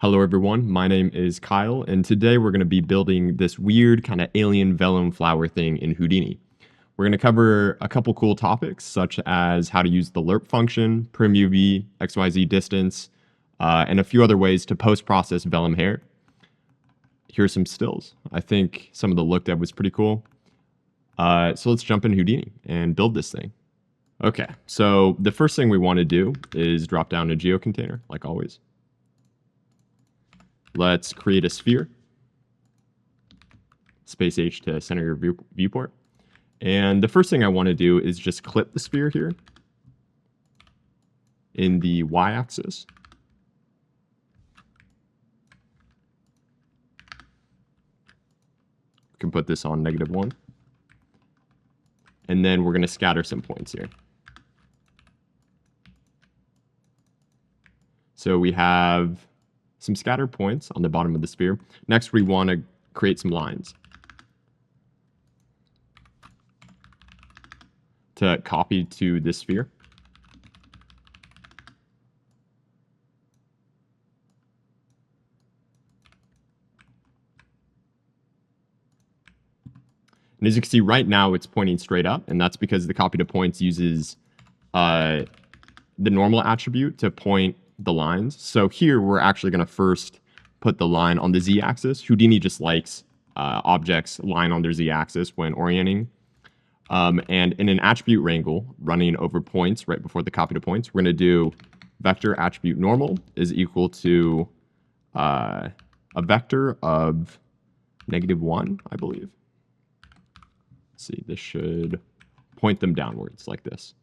Hello everyone, my name is Kyle, and today we're going to be building this weird kind of alien vellum flower thing in Houdini. We're going to cover a couple cool topics, such as how to use the lerp function, primuv, xyzdist, and a few other ways to post-process vellum hair. Here's some stills. I think some of the look dev was pretty cool. So let's jump in Houdini and build this thing. Okay, so the first thing we want to do is drop down a geo container, like always. Let's create a sphere. Space H to center your viewport. And the first thing I want to do is just clip the sphere here in the y-axis. We can put this on -1. And then we're going to scatter some points here. So we have some scatter points on the bottom of the sphere. Next, we want to create some lines to copy to this sphere. And as you can see right now, it's pointing straight up, and that's because the copy to points uses the normal attribute to point the lines. So here we're actually going to first put the line on the z-axis. Houdini just likes objects lying on their z-axis when orienting. And in an attribute wrangle running over points right before the copy to points, we're going to do vector attribute normal is equal to a vector of -1, I believe. Let's see, this should point them downwards like this.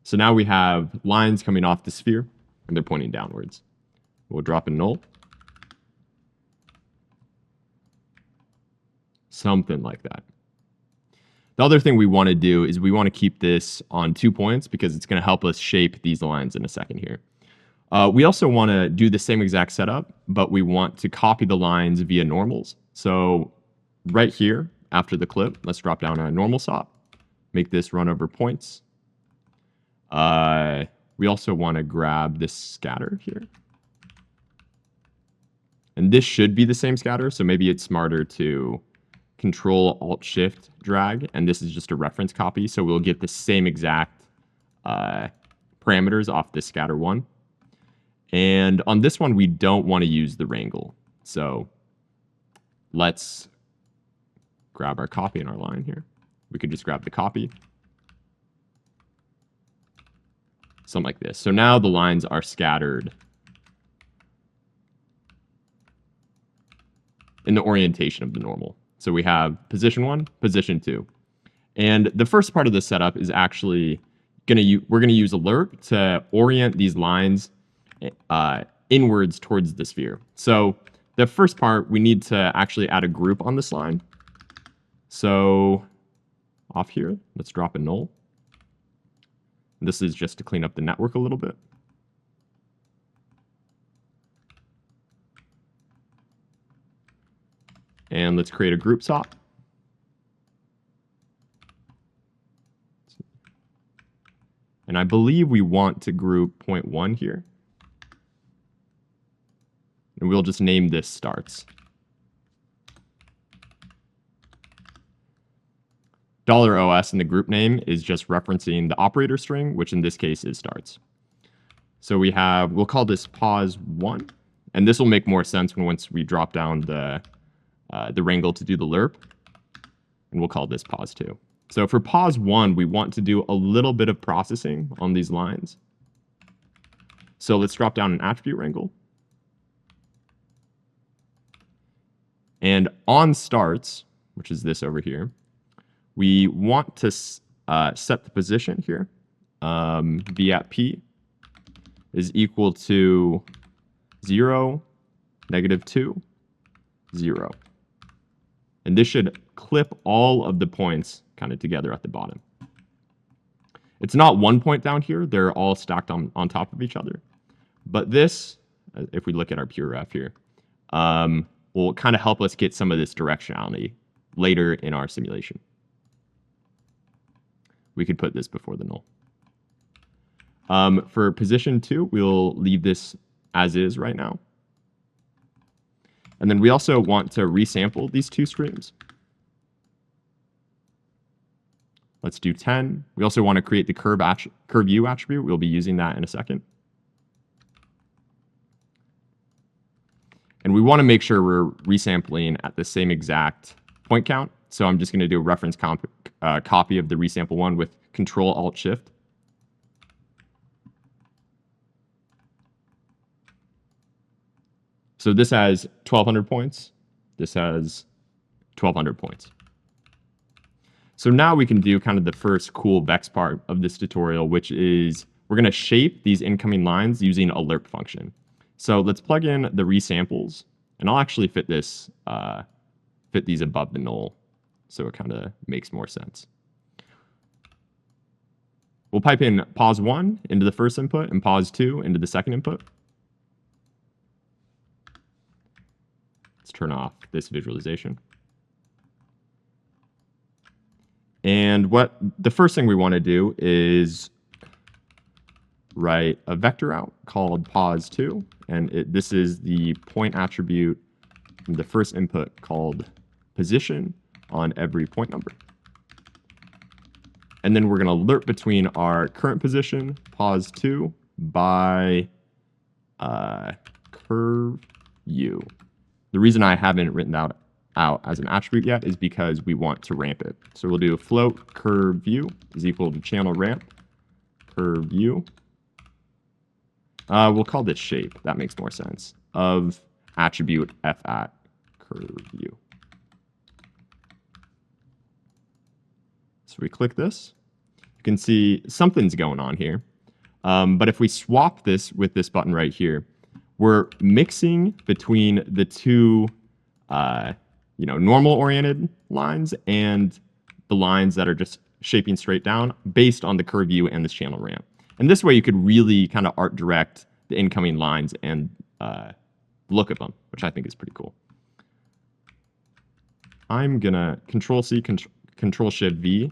So now we have lines coming off the sphere, and they're pointing downwards. We'll drop a null. Something like that. The other thing we want to do is we want to keep this on 2 points because it's going to help us shape these lines in a second here. We also want to do the same exact setup, but we want to copy the lines via normals. So right here, after the clip, let's drop down a normal sop, make this run over points. We also want to grab this scatter here. And this should be the same scatter, so maybe it's smarter to Control Alt Shift drag, and this is just a reference copy, so we'll get the same exact parameters off this scatter one. And on this one, we don't want to use the wrangle. So let's grab our copy in our line here. We could just grab the copy. Something like this. So now the lines are scattered in the orientation of the normal. So we have position 1, position 2. And the first part of the setup is actually we're going to use a lerp to orient these lines inwards towards the sphere. So the first part, we need to actually add a group on this line. So off here, let's drop a null. This is just to clean up the network a little bit. And let's create a group sop. And I believe we want to group 0.1 here. And we'll just name this starts. $OS in the group name is just referencing the operator string, which in this case is starts. So we'll call this pause1. And this will make more sense once we drop down the wrangle to do the lerp. And we'll call this pause2. So for pause1, we want to do a little bit of processing on these lines. So let's drop down an attribute wrangle. And on starts, which is this over here, we want to set the position here. V at P is equal to 0, -2, 0. And this should clip all of the points kind of together at the bottom. It's not 1 point down here. They're all stacked on top of each other. But this, if we look at our pure ref here, will kind of help us get some of this directionality later in our simulation. We could put this before the null. For position 2, we'll leave this as is right now. And then we also want to resample these two streams. Let's do 10. We also want to create the curve U attribute. We'll be using that in a second. And we want to make sure we're resampling at the same exact point count. So I'm just going to do a reference copy of the resample one with Control-Alt-Shift. So this has 1,200 points. This has 1,200 points. So now we can do kind of the first cool Vex part of this tutorial, which is we're going to shape these incoming lines using a lerp function. So let's plug in the resamples, and I'll actually fit these above the null, so it kind of makes more sense. We'll pipe in pause 1 into the first input and pause 2 into the second input. Let's turn off this visualization. And what the first thing we want to do is write a vector out called pause2, and this is the point attribute from the first input called position on every point number. And then we're going to lerp between our current position, pause2, by curve u. The reason I haven't written that out as an attribute yet is because we want to ramp it. So we'll do float curve u is equal to channel ramp curve u. We'll call this shape. That makes more sense. Of attribute f at curve u. So we click this. You can see something's going on here. But if we swap this with this button right here, we're mixing between the two normal-oriented lines and the lines that are just shaping straight down based on the curve u and this channel ramp. And this way you could really kind of art direct the incoming lines and look at them, which I think is pretty cool. I'm going to Control-C, Control-Shift-V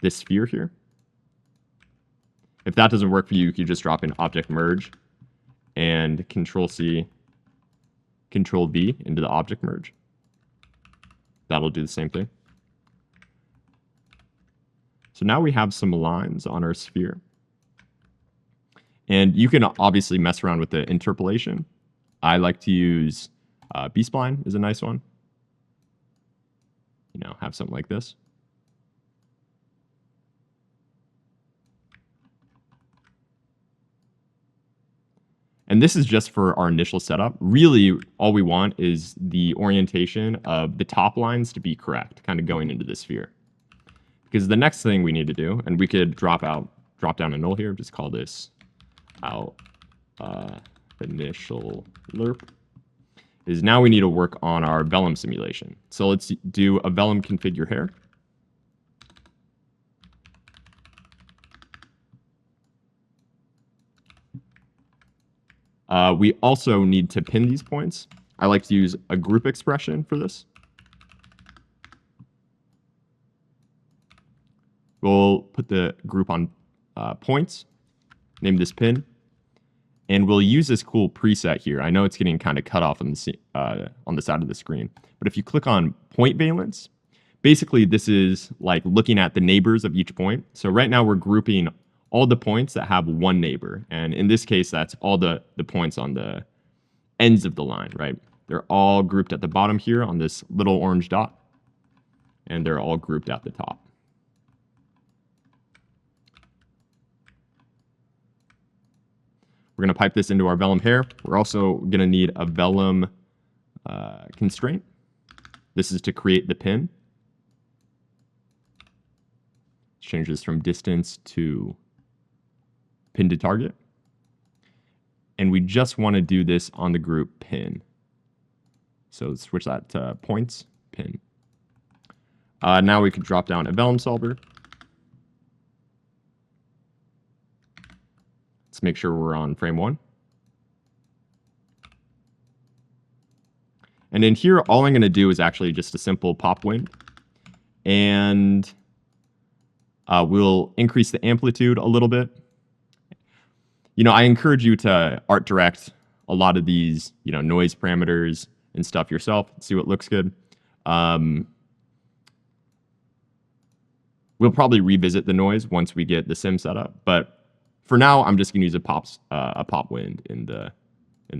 this sphere here. If that doesn't work for you, you can just drop in Object Merge and Control-C, Control-V into the Object Merge. That'll do the same thing. So now we have some lines on our sphere. And you can obviously mess around with the interpolation. I like to use B-spline is a nice one. Have something like this. And this is just for our initial setup. Really, all we want is the orientation of the top lines to be correct, kind of going into the sphere. Because the next thing we need to do, and we could drop down a null here, just call this out initial lerp, is now we need to work on our Vellum simulation. So let's do a Vellum configure hair. We also need to pin these points. I like to use a group expression for this. We'll put the group on points, name this pin, and we'll use this cool preset here. I know it's getting kind of cut off on the side of the screen, but if you click on point valence, basically this is like looking at the neighbors of each point. So right now we're grouping all the points that have one neighbor. And in this case, that's all the points on the ends of the line, right? They're all grouped at the bottom here on this little orange dot, and they're all grouped at the top. We're going to pipe this into our Vellum hair. We're also going to need a Vellum constraint. This is to create the pin. Change this from distance to pin to target. And we just want to do this on the group pin. So switch that to points, pin. Now we can drop down a Vellum solver. Let's make sure we're on frame 1. And in here, all I'm going to do is actually just a simple pop wind. And we'll increase the amplitude a little bit. you know, I encourage you to art direct a lot of these, you know, noise parameters and stuff yourself, see what looks good. We'll probably revisit the noise once we get the sim set up, but for now, I'm just gonna use a pop wind in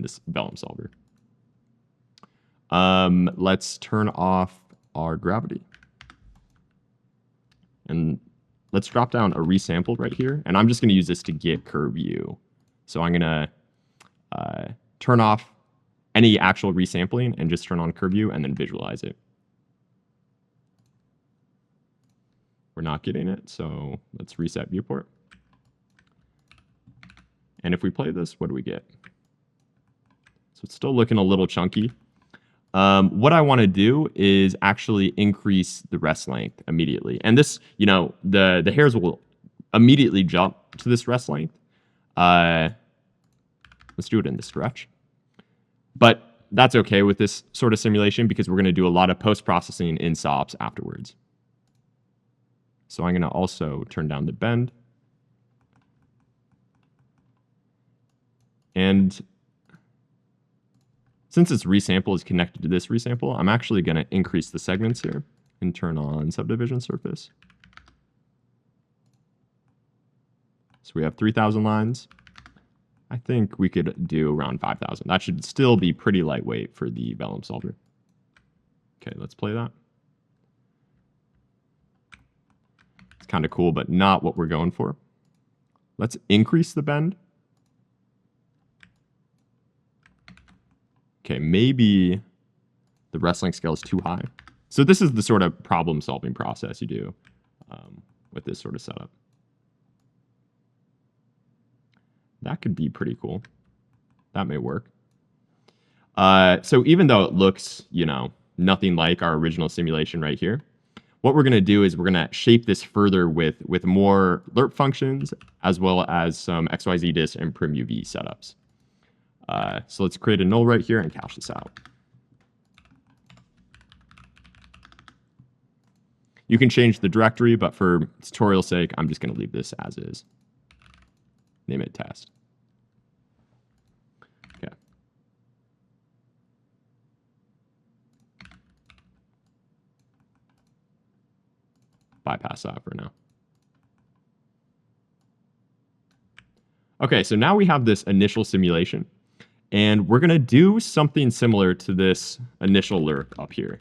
this Vellum solver. Let's turn off our gravity. And let's drop down a resample right here. And I'm just going to use this to get curve view. So I'm going to turn off any actual resampling and just turn on curve view and then visualize it. We're not getting it, so let's reset viewport. And if we play this, what do we get? So it's still looking a little chunky. What I want to do is actually increase the rest length immediately. And this, you know, the hairs will immediately jump to this rest length. Let's do it in the stretch. But that's okay with this sort of simulation because we're going to do a lot of post-processing in SOPs afterwards. So I'm going to also turn down the bend. And since this resample is connected to this resample, I'm actually going to increase the segments here and turn on subdivision surface. So we have 3,000 lines. I think we could do around 5,000. That should still be pretty lightweight for the Vellum solver. Okay, let's play that. It's kind of cool, but not what we're going for. Let's increase the bend. Okay, maybe the rest length scale is too high. So this is the sort of problem-solving process you do with this sort of setup. That could be pretty cool. That may work. So even though it looks, you know, nothing like our original simulation right here, what we're going to do is we're going to shape this further with more lerp functions, as well as some xyzdist and primuv setups. So let's create a null right here and cache this out. You can change the directory, but for tutorial's sake, I'm just going to leave this as is. Name it test. Okay. Bypass that for now. Okay, so now we have this initial simulation. And we're going to do something similar to this initial lerp up here.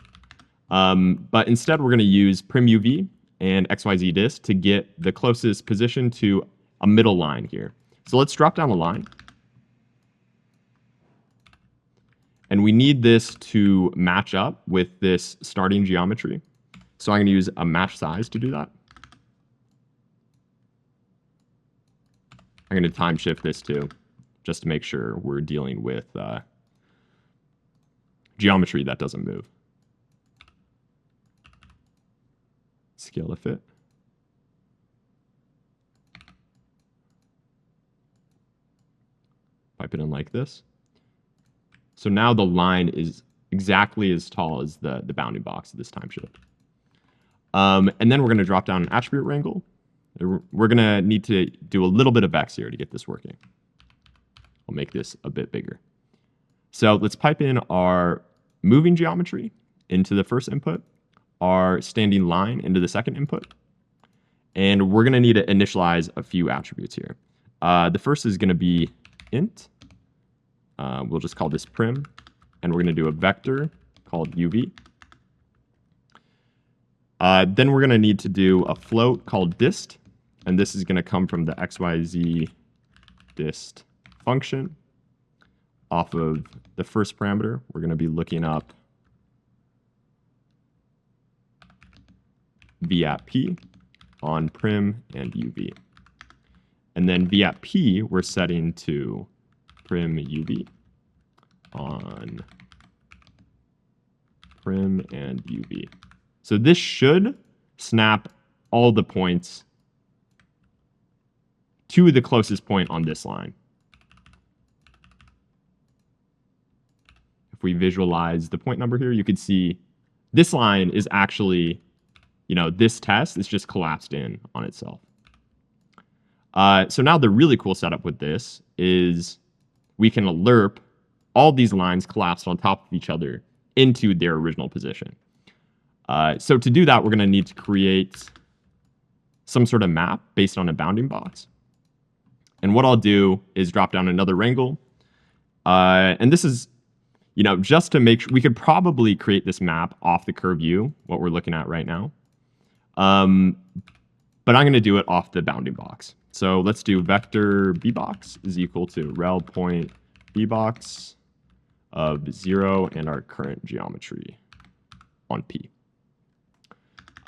But instead, we're going to use primuv and xyzdist to get the closest position to a middle line here. So let's drop down a line. And we need this to match up with this starting geometry. So I'm going to use a match size to do that. I'm going to time shift this too, just to make sure we're dealing with geometry that doesn't move. Scale to fit. Pipe it in like this. So now the line is exactly as tall as the bounding box of this time shift. And then we're going to drop down an attribute wrangle. We're going to need to do a little bit of X here to get this working. I'll make this a bit bigger. So let's pipe in our moving geometry into the first input, our standing line into the second input, and we're going to need to initialize a few attributes here. The first is going to be int. We'll just call this prim, and we're going to do a vector called uv. Then we're going to need to do a float called dist, and this is going to come from the xyz dist function. Off of the first parameter, we're going to be looking up v at p on prim and uv. And then v at p, we're setting to prim uv on prim and uv. So this should snap all the points to the closest point on this line. If we visualize the point number here, you could see this line is actually, you know, this test is just collapsed in on itself. So now the really cool setup with this is we can lerp all these lines collapsed on top of each other into their original position. So to do that, we're going to need to create some sort of map based on a bounding box. And what I'll do is drop down another wrangle. And this is, just to make sure, we could probably create this map off the curve view, what we're looking at right now. But I'm going to do it off the bounding box. So let's do vector bbox is equal to rel point bbox of 0 and our current geometry on P.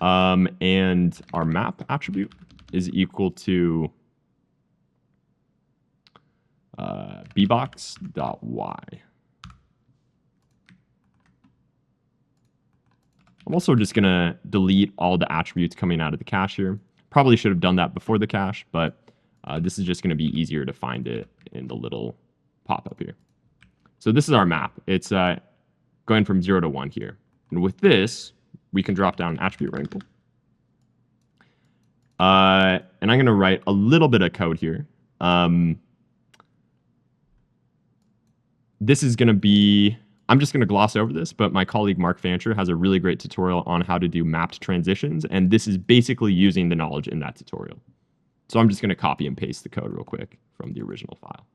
And our map attribute is equal to bbox.y. I'm also just going to delete all the attributes coming out of the cache here. Probably should have done that before the cache, but this is just going to be easier to find it in the little pop-up here. So this is our map. It's going from 0 to 1 here. And with this, we can drop down an attribute wrangle. And I'm going to write a little bit of code here. This is going to be, I'm just going to gloss over this, but my colleague Mark Fancher has a really great tutorial on how to do mapped transitions, and this is basically using the knowledge in that tutorial. So I'm just going to copy and paste the code real quick from the original file.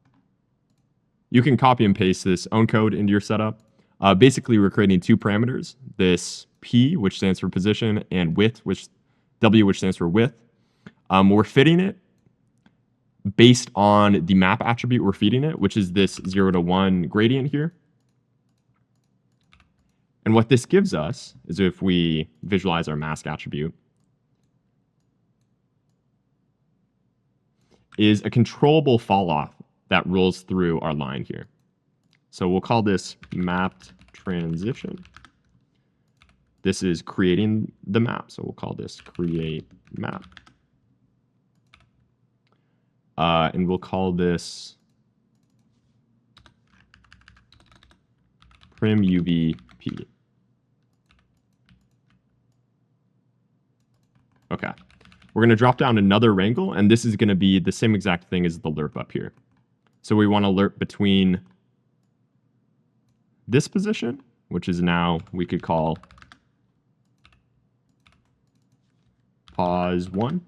You can copy and paste this own code into your setup. Basically, we're creating two parameters, this P, which stands for position, and width, W, which stands for width. We're fitting it based on the map attribute we're feeding it, which is this 0 to 1 gradient here. And what this gives us is, if we visualize our mask attribute, is a controllable fall off that rolls through our line here. So we'll call this mapped transition. This is creating the map, so we'll call this create map. And we'll call this primuvp. Okay. We're going to drop down another wrangle, and this is going to be the same exact thing as the lerp up here. So we want to lerp between this position, which is now, we could call pause 1.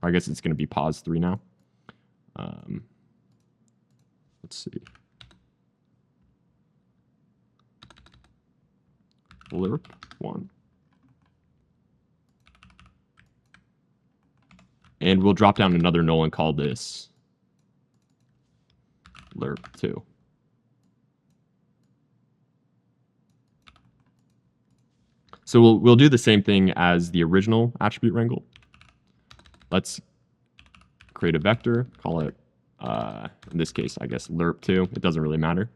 Or I guess it's going to be pause 3 now. Let's see. Lerp 1. And we'll drop down another null and call this lerp 2. So we'll do the same thing as the original attribute wrangle. Let's create a vector, call it, in this case, I guess lerp 2. It doesn't really matter.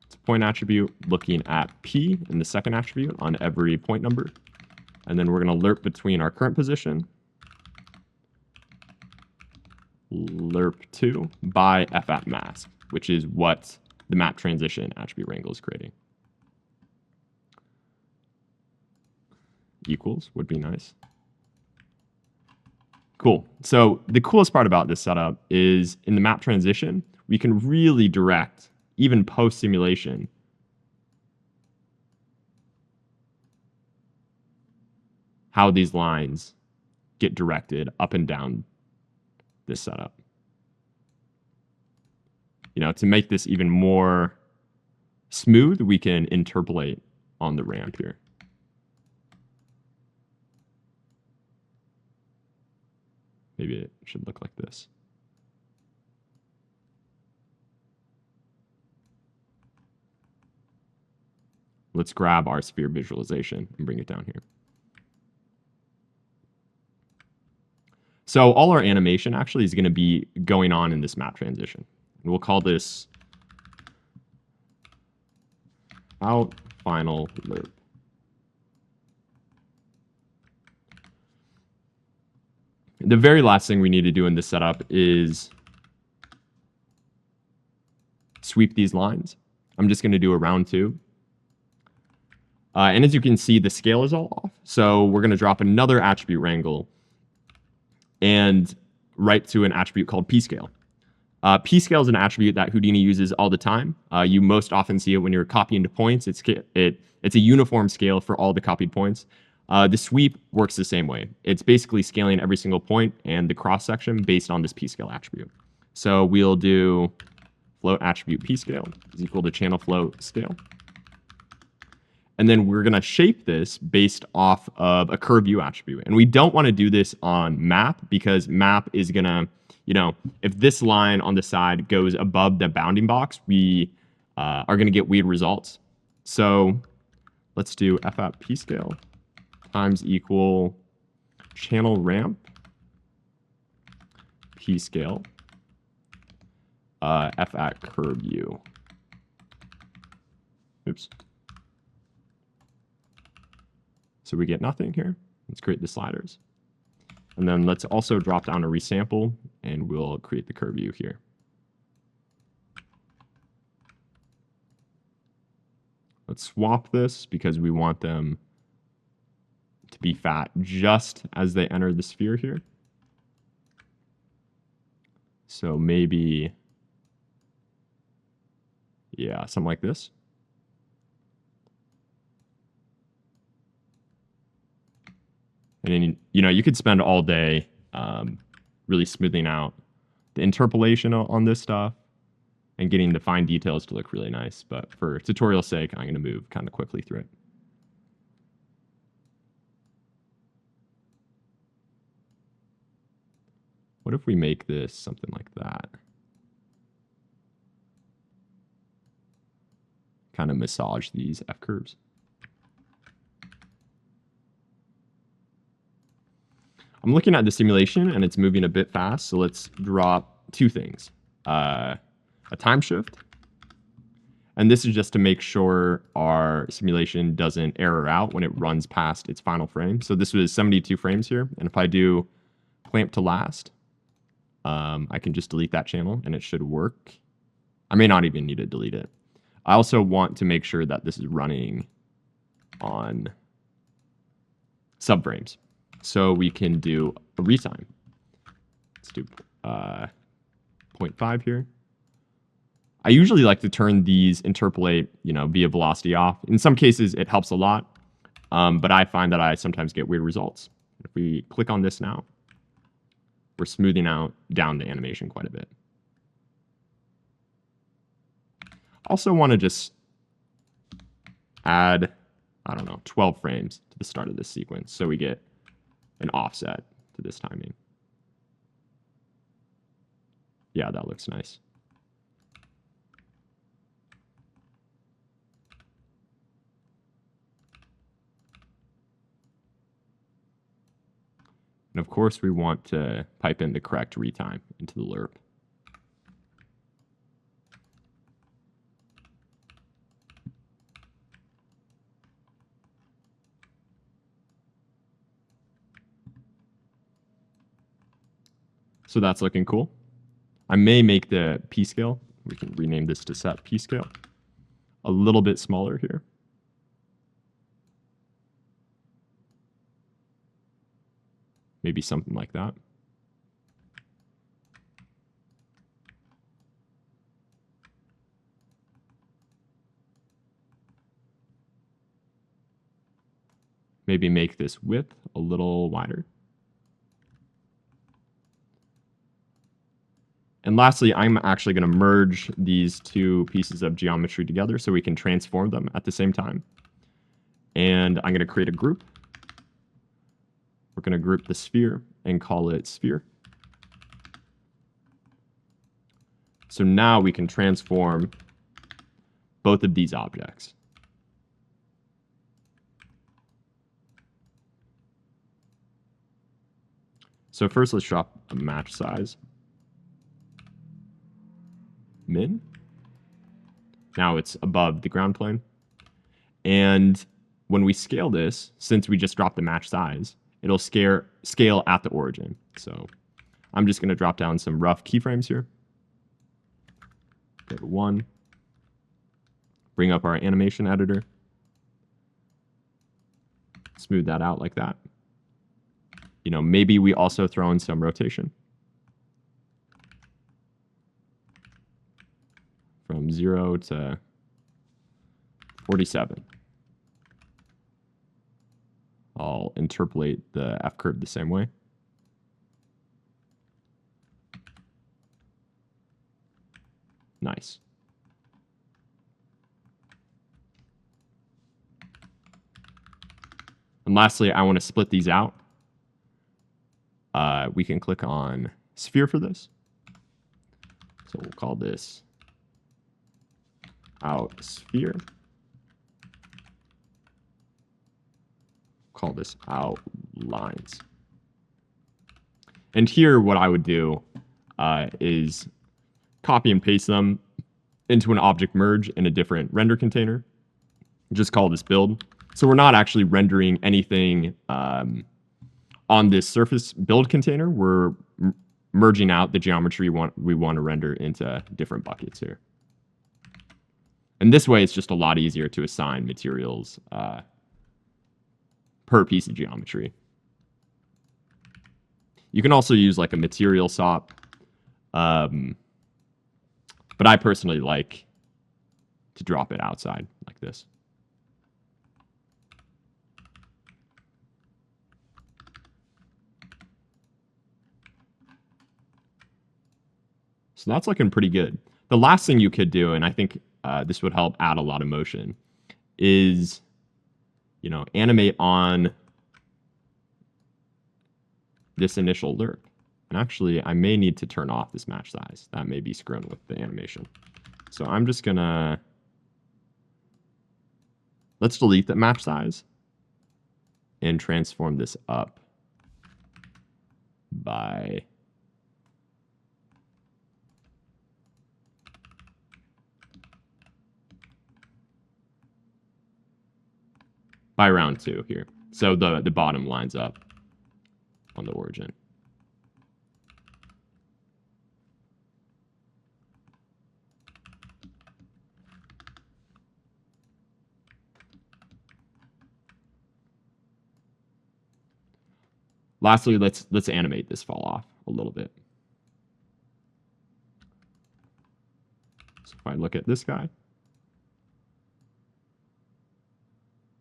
It's a point attribute looking at P in the second attribute on every point number. And then we're going to lerp between our current position, lerp 2, by f@mask, which is what the map transition attribute wrangle is creating. Equals would be nice. Cool. So the coolest part about this setup is in the map transition, we can really direct, even post-simulation, how these lines get directed up and down this setup. To make this even more smooth, we can interpolate on the ramp here. Maybe it should look like this. Let's grab our sphere visualization and bring it down here. So all our animation actually is going to be going on in this map transition. And we'll call this out final lerp. The very last thing we need to do in this setup is sweep these lines. I'm just going to do a round 2. And as you can see, the scale is all off. So we're going to drop another attribute wrangle and write to an attribute called pscale. Pscale is an attribute that Houdini uses all the time. You most often see it when you're copying to points. It's a uniform scale for all the copied points. The sweep works the same way. It's basically scaling every single point and the cross section based on this pscale attribute. So we'll do float attribute pscale is equal to channel float scale. And then we're going to shape this based off of a curve view attribute. And we don't want to do this on map because map is going to, if this line on the side goes above the bounding box, we are going to get weird results. So let's do f at pscale times equal channel ramp pscale f at curve view. Oops. So we get nothing here. Let's create the sliders. And then let's also drop down a resample, and we'll create the curve view here. Let's swap this because we want them to be fat just as they enter the sphere here. So maybe, yeah, something like this. And then, you could spend all day really smoothing out the interpolation on this stuff and getting the fine details to look really nice. But for tutorial's sake, I'm going to move kind of quickly through it. What if we make this something like that? Kind of massage these F-curves. I'm looking at the simulation and it's moving a bit fast, so let's drop two things. A time shift, and this is just to make sure our simulation doesn't error out when it runs past its final frame. So this was 72 frames here, and if I do clamp to last, I can just delete that channel and it should work. I may not even need to delete it. I also want to make sure that this is running on subframes. So we can do a retime. Let's do 0.5 here. I usually like to turn these interpolate, via velocity off. In some cases, it helps a lot, but I find that I sometimes get weird results. If we click on this now, we're smoothing out down the animation quite a bit. I also want to just add, 12 frames to the start of this sequence so we get an offset to this timing. Yeah, that looks nice. And of course, we want to pipe in the correct retime into the lerp. So that's looking cool. I may make the pscale, we can rename this to set pscale, a little bit smaller here. Maybe something like that. Maybe make this width a little wider. And lastly, I'm actually going to merge these two pieces of geometry together so we can transform them at the same time. And I'm going to create a group. We're going to group the sphere and call it sphere. So now we can transform both of these objects. So first, let's drop a match size. Min. Now it's above the ground plane. And when we scale this, since we just dropped the match size, it'll scale at the origin. So I'm just going to drop down some rough keyframes here. Go to 1. Bring up our animation editor. Smooth that out like that. you know, maybe we also throw in some rotation from 0 to 47. I'll interpolate the F curve the same way. Nice. And lastly, I want to split these out. We can click on sphere for this. So we'll call this out sphere. Call this out lines. And here, what I would do is copy and paste them into an object merge in a different render container. Just call this build. So we're not actually rendering anything on this surface build container. We're merging out the geometry we want to render into different buckets here. And this way, it's just a lot easier to assign materials per piece of geometry. You can also use like a material sop. But I personally like to drop it outside like this. So that's looking pretty good. The last thing you could do, and I think this would help add a lot of motion, is, you know, animate on this initial lerp. And actually, I may need to turn off this match size. That may be screwing with the animation. So I'm just gonna, let's delete the match size and transform this up by round 2 here. So the bottom lines up on the origin. Lastly, let's animate this fall off a little bit. So if I look at this guy,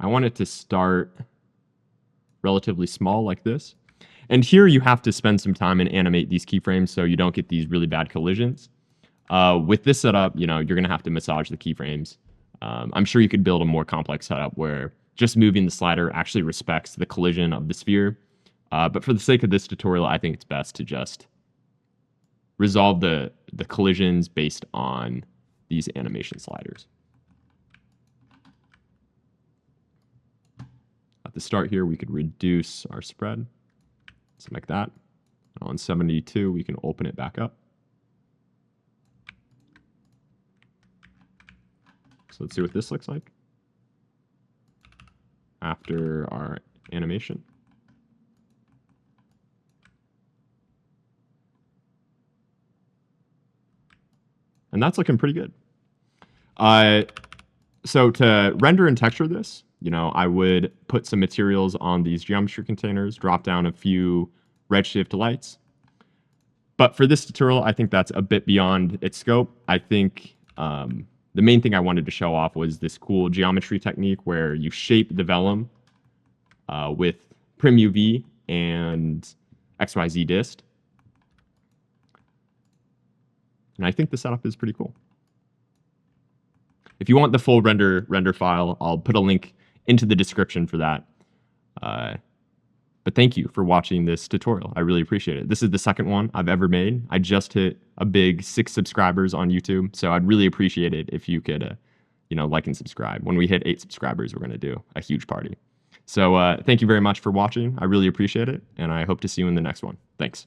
I want it to start relatively small like this. And here you have to spend some time and animate these keyframes so you don't get these really bad collisions. With this setup, you know, you're going to have to massage the keyframes. I'm sure you could build a more complex setup where just moving the slider actually respects the collision of the sphere. But for the sake of this tutorial, I think it's best to just resolve the collisions based on these animation sliders. At the start here, we could reduce our spread, something like that. On 72, we can open it back up. So let's see what this looks like after our animation. And that's looking pretty good. So to render and texture this, you know, I would put some materials on these geometry containers, drop down a few redshift lights. But for this tutorial, I think that's a bit beyond its scope. I think the main thing I wanted to show off was this cool geometry technique where you shape the vellum with primuv and xyzdist. And I think the setup is pretty cool. If you want the full render file, I'll put a link into the description for that. But thank you for watching this tutorial. I really appreciate it. This is the second one I've ever made. I just hit a big 6 subscribers on YouTube, so I'd really appreciate it if you could, you know, like and subscribe. When we hit 8 subscribers, we're going to do a huge party. So thank you very much for watching. I really appreciate it, and I hope to see you in the next one. Thanks.